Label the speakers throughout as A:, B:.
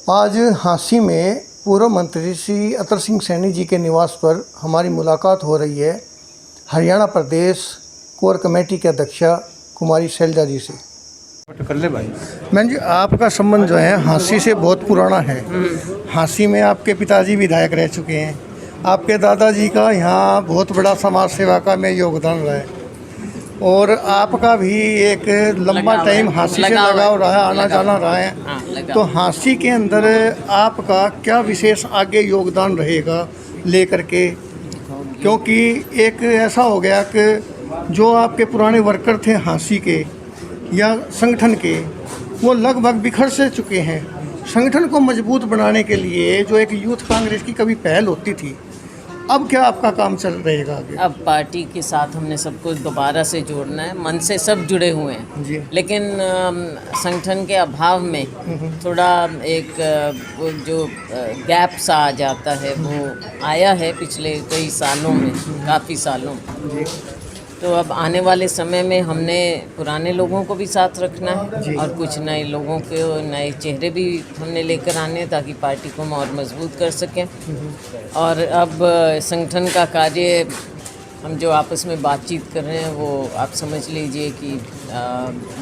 A: आज हाँसी में पूर्व मंत्री श्री अतर सिंह सैनी जी के निवास पर हमारी मुलाकात हो रही है हरियाणा प्रदेश कोर कमेटी के अध्यक्षा कुमारी शैलजा जी से।
B: कर ले भाई।
A: मैम जी, आपका संबंध जो है हाँसी से बहुत पुराना है। हाँसी में आपके पिताजी विधायक रह चुके हैं, आपके दादाजी का यहाँ बहुत बड़ा समाज सेवा का में योगदान रहा है और आपका भी एक लंबा टाइम हाँसी से लगाव रहा है, आना जाना रहा है। तो हाँसी के अंदर आपका क्या विशेष आगे योगदान रहेगा लेकर के, क्योंकि एक ऐसा हो गया कि जो आपके पुराने वर्कर थे हाँसी के या संगठन के, वो लगभग बिखर से चुके हैं। संगठन को मजबूत बनाने के लिए जो एक यूथ कांग्रेस की कभी पहल होती थी, अब क्या आपका काम चल रहेगा आगे?
C: अब पार्टी के साथ हमने सबको दोबारा से जोड़ना है। मन से सब जुड़े हुए हैं
A: जी।
C: लेकिन संगठन के अभाव में थोड़ा एक जो गैप सा आ जाता है वो आया है पिछले कई सालों में, काफ़ी सालों में। तो अब आने वाले समय में हमने पुराने लोगों को भी साथ रखना है और कुछ नए लोगों के नए चेहरे भी हमने लेकर आने हैं ताकि पार्टी को हम और मजबूत कर सकें। और अब संगठन का कार्य हम जो आपस में बातचीत कर रहे हैं वो आप समझ लीजिए कि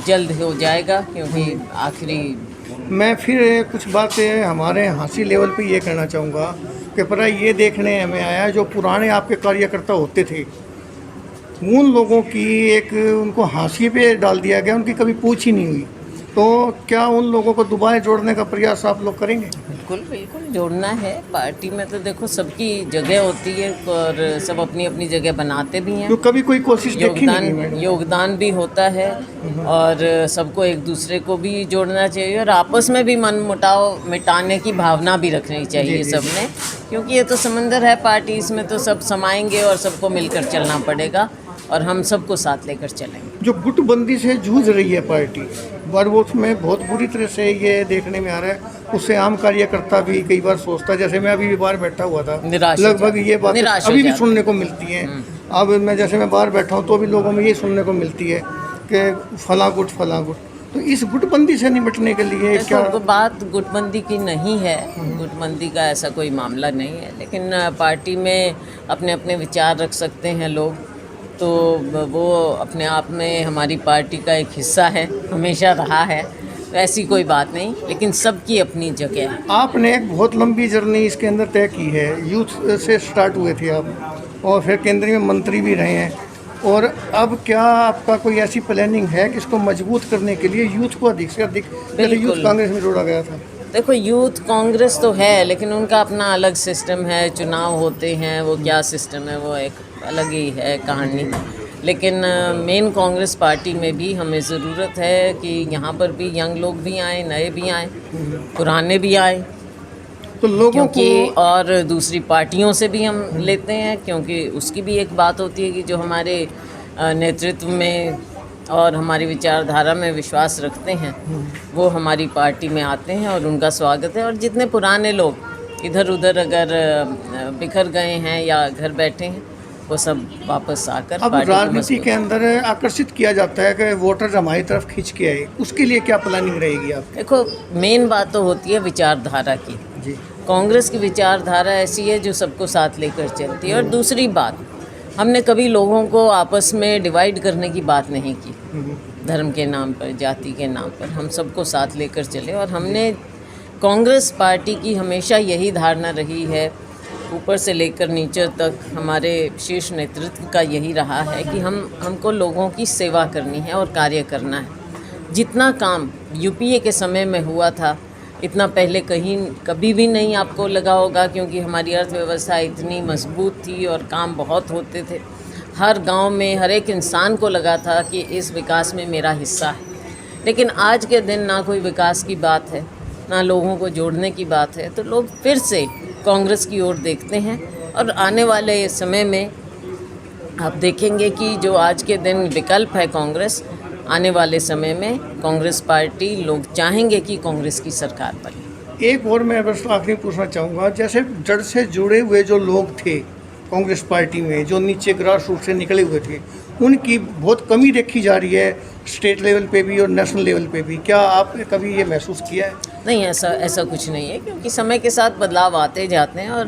C: जल्द हो जाएगा, क्योंकि आखिरी
A: मैं फिर कुछ बातें हमारे हाँसी लेवल पे ये कहना चाहूँगा कि पर ये देखने हमें आया जो पुराने आपके कार्यकर्ता होते थे उन लोगों की एक उनको हाँसी पे डाल दिया गया, उनकी कभी पूछ ही नहीं हुई। तो क्या उन लोगों को दोबारा जोड़ने का प्रयास आप लोग करेंगे?
C: बिल्कुल बिल्कुल जोड़ना है। पार्टी में तो देखो सबकी जगह होती है और सब अपनी अपनी जगह बनाते भी हैं।
A: तो कभी कोई कोशिश देखी नहीं मैडम?
C: योगदान भी होता है और सबको एक दूसरे को भी जोड़ना चाहिए और आपस में भी मन मुटाव मिटाने की भावना भी रखनी चाहिए सबने, क्योंकि ये तो समंदर है पार्टी, इसमें तो सब समाएंगे और सबको मिलकर चलना पड़ेगा और हम सबको साथ लेकर चलेंगे।
A: जो गुटबंदी से जूझ रही है पार्टी, बरबोट में बहुत बुरी तरह से ये देखने में आ रहा है। उससे आम कार्यकर्ता भी कई बार सोचता है, जैसे मैं अभी भी बाहर बैठा हुआ था, लगभग ये बात अभी भी सुनने को मिलती है। अब मैं जैसे मैं बाहर बैठा हूँ तो भी लोगों में ये सुनने को मिलती है कि फला गुट। तो इस गुटबंदी से निपटने के लिए क्या
C: बात गुटबंदी की नहीं है, गुटबंदी का ऐसा कोई मामला नहीं है, लेकिन पार्टी में अपने अपने विचार रख सकते हैं लोग, तो वो अपने आप में हमारी पार्टी का एक हिस्सा है, हमेशा रहा है, तो ऐसी कोई बात नहीं, लेकिन सबकी अपनी जगह है।
A: आपने एक बहुत लंबी जर्नी इसके अंदर तय की है, यूथ से स्टार्ट हुए थे आप और फिर केंद्रीय मंत्री भी रहे हैं, और अब क्या आपका कोई ऐसी प्लानिंग है कि इसको मजबूत करने के लिए यूथ को अधिक से अधिक, जैसे यूथ कांग्रेस में जोड़ा गया था?
C: देखो यूथ कांग्रेस तो है लेकिन उनका अपना अलग सिस्टम है, चुनाव होते हैं, वो क्या सिस्टम है वो एक अलग ही है कहानी। लेकिन मेन कांग्रेस पार्टी में भी हमें ज़रूरत है कि यहाँ पर भी यंग लोग भी आए, नए भी आए, पुराने भी आए,
A: तो लोगों
C: क्योंकि
A: को
C: और दूसरी पार्टियों से भी हम लेते हैं, क्योंकि उसकी भी एक बात होती है कि जो हमारे नेतृत्व में और हमारी विचारधारा में विश्वास रखते हैं वो हमारी पार्टी में आते हैं और उनका स्वागत है। और जितने पुराने लोग इधर उधर अगर बिखर गए हैं या घर बैठे हैं वो सब वापस आकर
A: अब राजनीति के अंदर आकर्षित किया जाता है कि वोटर हमारी तरफ खींच के आए, उसके लिए क्या प्लानिंग रहेगी आप?
C: देखो मेन बात तो होती है विचारधारा की
A: जी।
C: कांग्रेस की विचारधारा ऐसी है जो सबको साथ लेकर चलती है। और दूसरी बात, हमने कभी लोगों को आपस में डिवाइड करने की बात नहीं की, धर्म के नाम पर, जाति के नाम पर, हम सबको साथ लेकर चले। और हमने कांग्रेस पार्टी की हमेशा यही धारणा रही है, ऊपर से लेकर नीचे तक हमारे शीर्ष नेतृत्व का यही रहा है कि हमको लोगों की सेवा करनी है और कार्य करना है। जितना काम यूपीए के समय में हुआ था इतना पहले कहीं कभी भी नहीं आपको लगा होगा, क्योंकि हमारी अर्थव्यवस्था इतनी मजबूत थी और काम बहुत होते थे। हर गांव में हर एक इंसान को लगा था कि इस विकास में मेरा हिस्सा है। लेकिन आज के दिन ना कोई विकास की बात है, ना लोगों को जोड़ने की बात है, तो लोग फिर से कांग्रेस की ओर देखते हैं। और आने वाले समय में आप देखेंगे कि जो आज के दिन विकल्प है कांग्रेस, आने वाले समय में कांग्रेस पार्टी लोग चाहेंगे कि कांग्रेस की सरकार बने।
A: एक और मैं बस आखिरी पूछना चाहूँगा, जैसे जड़ से जुड़े हुए जो लोग थे कांग्रेस पार्टी में, जो नीचे ग्रास रूट से निकले हुए थे, उनकी बहुत कमी देखी जा रही है स्टेट लेवल पे भी और नेशनल लेवल पे भी। क्या आपने कभी ये महसूस किया है?
C: नहीं, ऐसा कुछ नहीं है, क्योंकि समय के साथ बदलाव आते जाते हैं और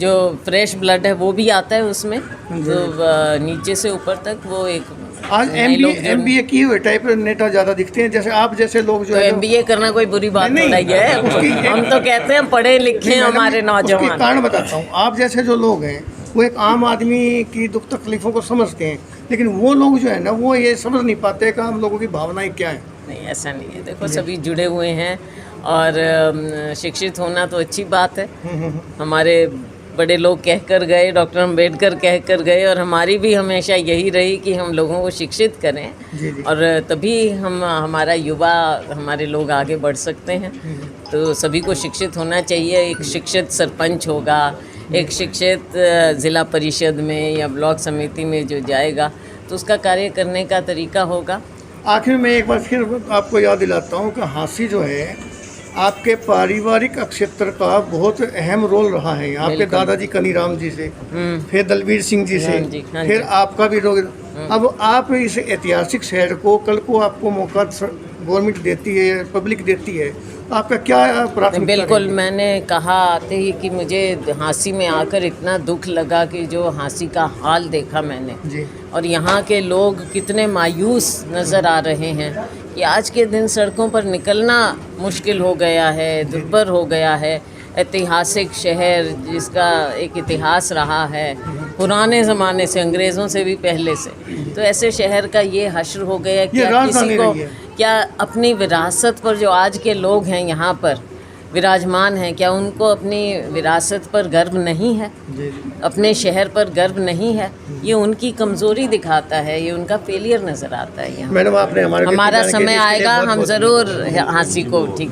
C: जो फ्रेश ब्लड है वो भी आता है उसमें, तो नीचे से ऊपर तक वो एक
A: आज
C: नए लोग जो
A: MBA किए हुए टाइप नेता ज़्यादा दिखते हैं, जैसे आप जैसे लोग जो
C: तो
A: है
C: MBA करना कोई बुरी बात
A: नहीं,
C: नहीं है। हम तो कहते हैं पढ़े लिखे
A: मैडम,
C: हमारे
A: उसके
C: नौजवान।
A: कारण बताता हूँ। आप जैसे जो लोग हैं वो एक आम आदमी की दुख तकलीफ़ों को समझते हैं, लेकिन वो लोग जो है ना वो ये समझ नहीं पाते कि हम लोगों की भावनाएं क्या हैं।
C: नहीं, ऐसा नहीं है। देखो, सभी जुड़े हुए हैं और शिक्षित होना तो अच्छी बात है। हमारे बड़े लोग कह कर गए, डॉक्टर अम्बेडकर कह कर गए, और हमारी भी हमेशा यही रही कि हम लोगों को शिक्षित करें,
A: जी जी।
C: और तभी हमारा युवा, हमारे लोग आगे बढ़ सकते हैं। तो सभी को शिक्षित होना चाहिए। एक शिक्षित सरपंच होगा, एक शिक्षित ज़िला परिषद में या ब्लॉक समिति में जो जाएगा तो उसका कार्य करने का तरीका होगा।
A: आखिर में एक बार फिर आपको याद दिलाता हूँ कि हाँसी जो है आपके पारिवारिक क्षेत्र का बहुत अहम रोल रहा है। आपके दादाजी कनीराम जी से, फिर दलबीर सिंह जी से,
C: हाँ जी, हाँ
A: फिर
C: जी।
A: आपका भी रोल। अब आप इस ऐतिहासिक शहर को कल को आपको मौका गवर्नमेंट देती है, पब्लिक देती है, आपका क्या प्राथमिकता
C: बिल्कुल,
A: रहेगी?
C: मैंने कहा आते ही कि मुझे हाँसी में आकर इतना दुख लगा कि जो हाँसी का हाल देखा मैंने,
A: जी
C: और यहाँ के लोग कितने मायूस नज़र आ रहे हैं कि आज के दिन सड़कों पर निकलना मुश्किल हो गया है, दुर्भर हो गया है। ऐतिहासिक शहर जिसका एक इतिहास रहा है पुराने ज़माने से, अंग्रेज़ों से भी पहले से, तो ऐसे शहर का ये हश्र हो गया। क्या
A: राजधानी
C: किसी को,
A: रही है।
C: क्या अपनी विरासत पर जो आज के लोग हैं यहाँ पर विराजमान हैं, क्या उनको अपनी विरासत पर गर्व नहीं है?
A: जी जी।
C: अपने शहर पर गर्व नहीं है? ये उनकी कमज़ोरी दिखाता है, ये उनका फेलियर नज़र आता है यहाँ।
A: मैडम आपने हमारा
C: हमारा समय आएगा, हम ज़रूर हाँसी को ठीक